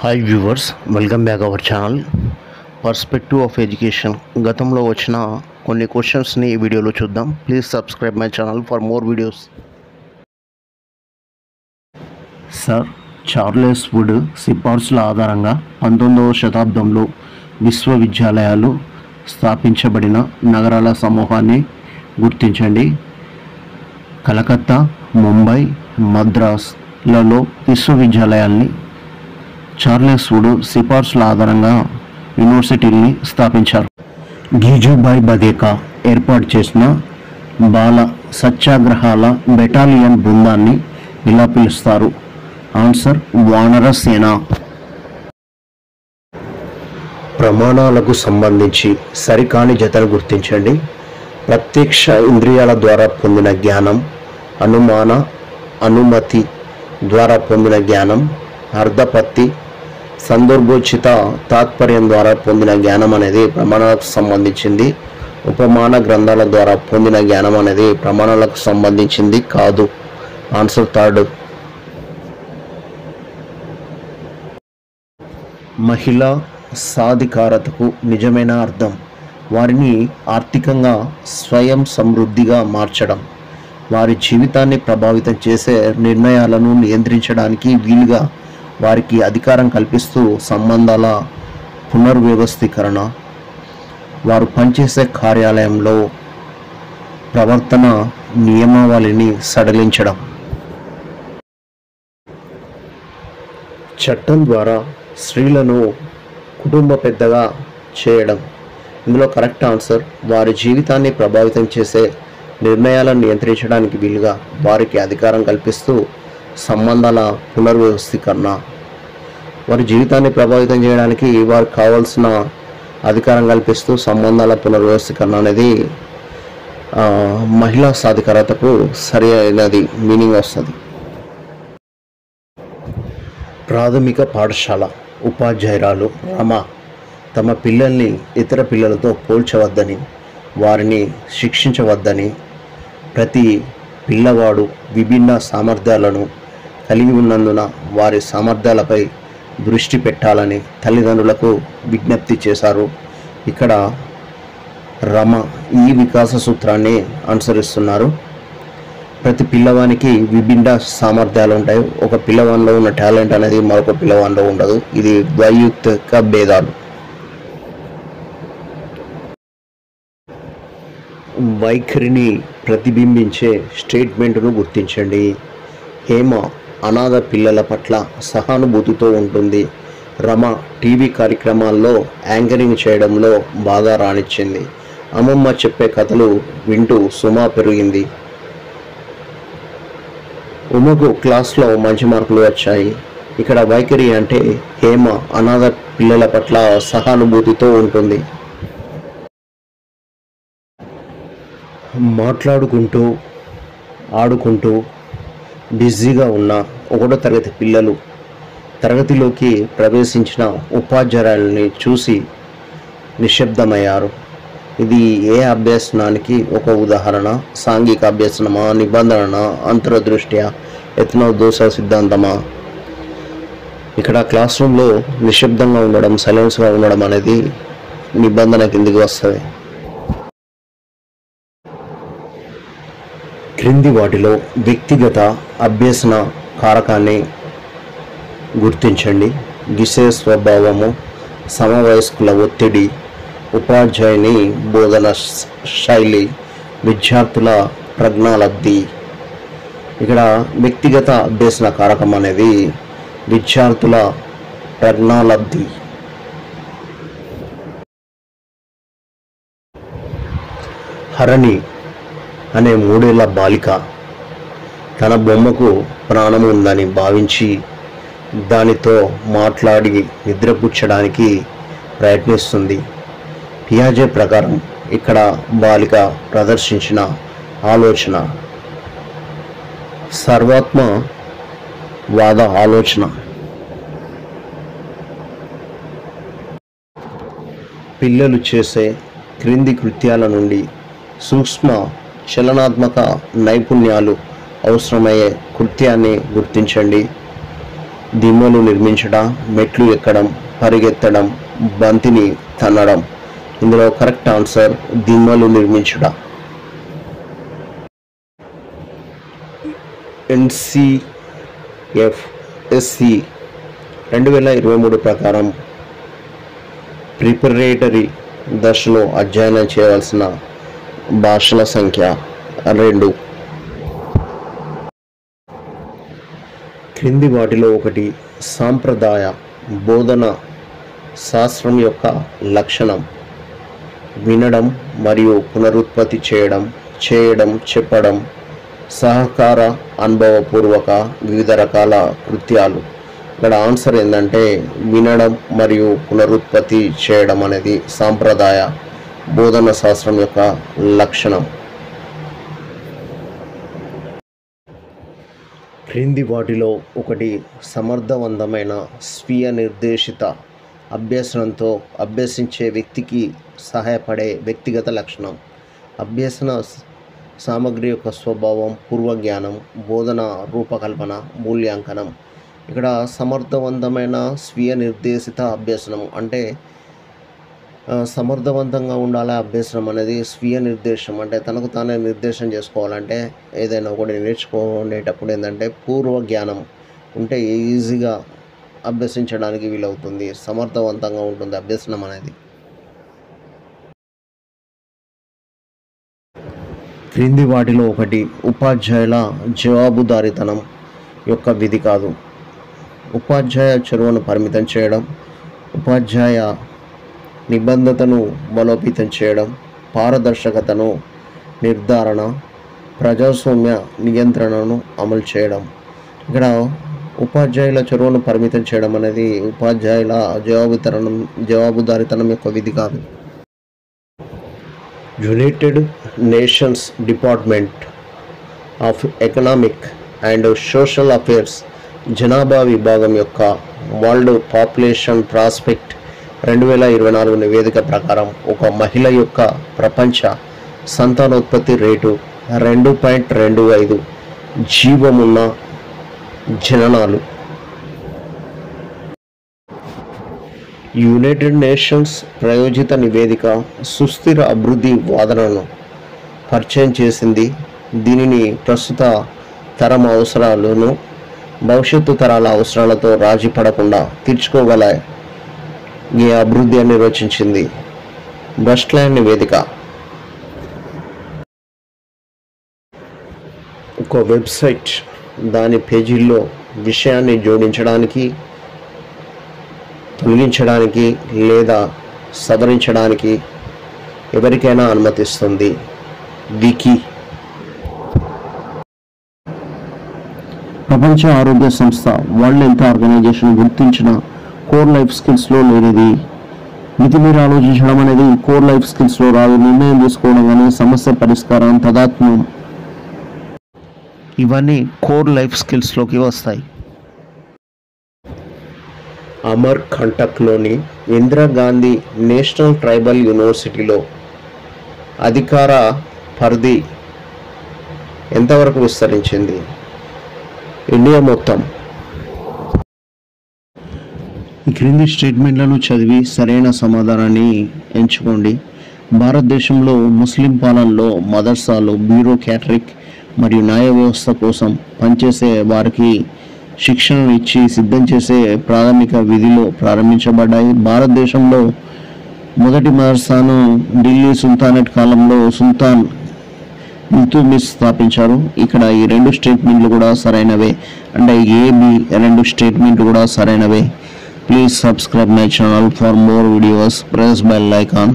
Hi viewers, welcome back our channel perspective of education. గతంలో వచ్చిన కొన్ని క్వశ్చన్స్ని ఈ వీడియోలో చూద్దాం. Please subscribe my channel for more videos. Sir Charles would సిఫార్సుల ఆధారంగా 19వ శతాబ్దంలో విశ్వవిద్యాలయాలు స్థాపించబడిన నగరాల సమూహాన్ని గుర్తించండి. కలకత్తా, ముంబై, మద్రాస్లలో విశ్వవిద్యాలయాల్ని చార్లెస్ వుడ్ సిఫార్సుల ఆధారంగా యూనివర్సిటీల్ని స్థాపించారు. గీజుభాయ్ బదేకా ఏర్పాటు చేసిన బాల సత్యాగ్రహాల బెటాలియన్ బృందాన్ని ఇలా పిలుస్తారు? ఆన్సర్ వానర సేన. ప్రమాణాలకు సంబంధించి సరికాని జతను గుర్తించండి. ప్రత్యక్ష ఇంద్రియాల ద్వారా పొందిన జ్ఞానం, అనుమతి ద్వారా పొందిన జ్ఞానం, అర్ధపత్తి, సందర్భోచిత తాత్పర్యం ద్వారా పొందిన జ్ఞానం అనేది ప్రమాణాలకు సంబంధించింది. ఉపమాన గ్రంథాల ద్వారా పొందిన జ్ఞానం అనేది ప్రమాణాలకు సంబంధించింది కాదు. Answer third. మహిళా సాధికారతకు నిజమైన అర్థం వారిని ఆర్థికంగా స్వయం సమృద్ధిగా మార్చడం, వారి జీవితాన్ని ప్రభావితం చేసే నిర్ణయాలను నియంత్రించడానికి వీలుగా వారికి అధికారం కల్పిస్తూ సంబంధాల పునర్వ్యవస్థీకరణ, వారు పనిచేసే కార్యాలయంలో ప్రవర్తన నియమావళిని సడలించడం. చట్టం ద్వారా స్త్రీలను కుటుంబ పెద్దగా చేయడం. ఇందులో కరెక్ట్ ఆన్సర్ వారి జీవితాన్ని ప్రభావితం చేసే నిర్ణయాలను నియంత్రించడానికి వీలుగా వారికి అధికారం కల్పిస్తూ సంబంధాల పునర్వ్యవస్థీకరణ. వారి జీవితాన్ని ప్రభావితం చేయడానికి వారికి కావాల్సిన అధికారం కల్పిస్తూ సంబంధాల పునర్వ్యవస్థీకరణ అనేది మహిళా సాధికారతకు సరి అయినది మీనింగ్ వస్తుంది. ప్రాథమిక పాఠశాల ఉపాధ్యాయురాలు రమ తమ పిల్లల్ని ఇతర పిల్లలతో పోల్చవద్దని, వారిని శిక్షించవద్దని, ప్రతి పిల్లవాడు విభిన్న సామర్థ్యాలను కలిగి ఉన్నందున వారి సామర్థ్యాలపై దృష్టి పెట్టాలని తల్లిదండ్రులకు విజ్ఞప్తి చేశారు. ఇక్కడ రమ ఈ వికాస సూత్రాన్ని అనుసరిస్తున్నారు. ప్రతి పిల్లవానికి విభిన్న సామర్థ్యాలు ఉంటాయి. ఒక పిల్లవానిలో ఉన్న టాలెంట్ అనేది మరొక పిల్లవానిలో ఉండదు. ఇది ద్వైయుక్తిక భేదాలు. వైఖరిని ప్రతిబింబించే స్టేట్మెంట్ను గుర్తించండి. హేమ అనాథ పిల్లల పట్ల సహానుభూతితో ఉంటుంది. రమ టీవీ కార్యక్రమాల్లో యాంకరింగ్ చేయడంలో బాగా రాణించింది. అమ్మమ్మ చెప్పే కథలు వింటూ సుమ పెరిగింది. ఉమకు క్లాస్లో మంచి మార్కులు వచ్చాయి. ఇక్కడ వైఖరి అంటే హేమ అనాథ పిల్లల పట్ల సహానుభూతితో ఉంటుంది. మాట్లాడుకుంటూ ఆడుకుంటూ బిజీగా ఉన్న 1వ తరగతి పిల్లలు తరగతిలోకి ప్రవేశించిన ఉపాధ్యాయుల్ని చూసి నిశ్శబ్దమయ్యారు. ఇది ఏ అభ్యసనానికి ఒక ఉదాహరణ? సాంఘిక అభ్యసనమా, నిబంధన, అంతర్దృష్ట్యా, యత్నోద్దేశ సిద్ధాంతమా? ఇక్కడ క్లాస్ రూమ్లో నిశ్శబ్దంగా ఉండడం, సైలెన్స్గా ఉండడం అనేది నిబంధన కిందికి వస్తుంది. క్రింది వాటిలో వ్యక్తిగత అభ్యసన కారకాన్ని గుర్తించండి. గిసే స్వభావము, సమవయస్కుల ఒత్తిడి, ఉపాధ్యాయుని బోధన శైలి, విద్యార్థుల ప్రజ్ఞాలబ్ధి. ఇక్కడ వ్యక్తిగత అభ్యసన కారకం అనేది విద్యార్థుల ప్రజ్ఞాలబ్ధి. హరణి అనే 3 ఏళ్ల బాలిక తన బొమ్మకు ప్రాణం ఉందని భావించి దానితో మాట్లాడి నిద్రపుచ్చడానికి ప్రయత్నిస్తుంది. పియాజే ప్రకారం ఇక్కడ బాలిక ప్రదర్శించిన ఆలోచన సర్వాత్మవాద ఆలోచన. పిల్లలు చేసే క్రింది కృత్యాల నుండి సూక్ష్మ చలనాత్మక నైపుణ్యాలు అవసరమయ్యే కృత్యాన్ని గుర్తించండి. దిమ్మలు నిర్మించుట, మెట్లు ఎక్కడం, పరిగెత్తడం, బంతిని తన్నడం. ఇందులో కరెక్ట్ ఆన్సర్ దిమ్మలు నిర్మించుట. NCFSE 2023 ప్రకారం ప్రిపరేటరీ దశలో అధ్యయనం చేయవలసిన భాషల సంఖ్య 2. క్రింది వాటిలో ఒకటి సాంప్రదాయ బోధన శాస్త్రం యొక్క లక్షణం. వినడం మరియు పునరుత్పత్తి చేయడం, చెప్పడం, సహకార అనుభవపూర్వక వివిధ రకాల కృత్యాలు. ఇక్కడ ఆన్సర్ ఏంటంటే వినడం మరియు పునరుత్పత్తి చేయడం అనేది సాంప్రదాయ బోధన శాస్త్రం యొక్క లక్షణం. క్రింది వాటిలో ఒకటి సమర్థవంతమైన స్వీయ నిర్దేశిత అభ్యసనంతో అభ్యసించే వ్యక్తికి సహాయపడే వ్యక్తిగత లక్షణం. అభ్యసన సామగ్రి యొక్క స్వభావం, పూర్వజ్ఞానం, బోధన రూపకల్పన, మూల్యాంకనం. ఇక్కడ సమర్థవంతమైన స్వీయ నిర్దేశిత అభ్యసనం అంటే సమర్థవంతంగా ఉండాలి. అభ్యసనం అనేది స్వీయ నిర్దేశం అంటే తనకు తానే నిర్దేశం చేసుకోవాలంటే ఏదైనా ఒకటి నేర్చుకునేటప్పుడు ఏంటంటే పూర్వజ్ఞానం ఉంటే ఈజీగా అభ్యసించడానికి వీలవుతుంది. సమర్థవంతంగా ఉంటుంది అభ్యసనం అనేది. క్రింది వాటిలో ఒకటి ఉపాధ్యాయుల జవాబుదారీతనం యొక్క విధి కాదు. ఉపాధ్యాయ చొరవను పరిమితం చేయడం, ఉపాధ్యాయ నిబద్ధతను బలోపేతం చేయడం, పారదర్శకతను నిర్ధారణ, ప్రజాస్వామ్య నియంత్రణను అమలు చేయడం. ఇక్కడ ఉపాధ్యాయుల చొరవను పరిమితం చేయడం అనేది ఉపాధ్యాయుల జవాబుదారీతనం యొక్క విధి కాదు. United nations department of economic and social affairs జనాభా విభాగం యొక్క వరల్డ్ పాపులేషన్ ప్రాస్పెక్ట్ 2024 నివేదిక ప్రకారం ఒక మహిళ యొక్క ప్రపంచ సంతానోత్పత్తి రేటు 2.25 జీవమున్న జననాలు. యునైటెడ్ నేషన్స్ ప్రాయోజిత నివేదిక సుస్థిర అభివృద్ధి వాదనను పరిచయం చేసింది. దీనిని ప్రస్తుత తరం అవసరాలను భవిష్యత్తు తరాల అవసరాలతో రాజీ పడకుండా తీర్చుకోగల ఈ అభివృద్ధి అని నిర్వచించింది. బ్రస్ట్లాండ్ నివేదిక ఒక వెబ్సైట్ దాని పేజీల్లో విషయాన్ని జోడించడానికి, తొలగించడానికి లేదా సవరించడానికి ఎవరికైనా అనుమతిస్తుంది. వికీ. ప్రపంచ ఆరోగ్య సంస్థ వరల్డ్ హెల్త్ ఆర్గనైజేషన్ గుర్తించిన కోర్ లైఫ్ స్కిల్స్లో లేనిది. మితిమీరి ఆలోచించడం అనేది కోర్ లైఫ్ స్కిల్స్లో రాదు. నిర్ణయం తీసుకోవడం కానీ సమస్య పరిష్కారం, తదాత్మ్యం ఇవన్నీ కోర్ లైఫ్ స్కిల్స్లోకి వస్తాయి. అమర్ కంటక్లోని ఇందిరాగాంధీ నేషనల్ ట్రైబల్ యూనివర్సిటీలో అధికార పరిధి ఎంతవరకు విస్తరించింది? ఇండియా మొత్తం. ఈ క్రింది స్టేట్మెంట్లను చదివి సరైన సమాధానాన్ని ఎంచుకోండి. భారతదేశంలో ముస్లిం పాలనలో మదర్సాలు బ్యూరోక్రాటిక్ మరియు న్యాయ వ్యవస్థ కోసం పనిచేసే వారికి శిక్షణను ఇచ్చి సిద్ధం చేసే ప్రాథమిక విధిలో ప్రారంభించబడ్డాయి. భారతదేశంలో మొదటి మదర్సాను ఢిల్లీ సుల్తానేట్ కాలంలో సుల్తాన్ ఇల్తుమిష్ స్థాపించారు. ఇక్కడ ఈ రెండు స్టేట్మెంట్లు కూడా సరైనవే. అంటే ఏబి రెండు స్టేట్మెంట్లు కూడా సరైనవే. Please subscribe my channel for more videos. Press bell icon.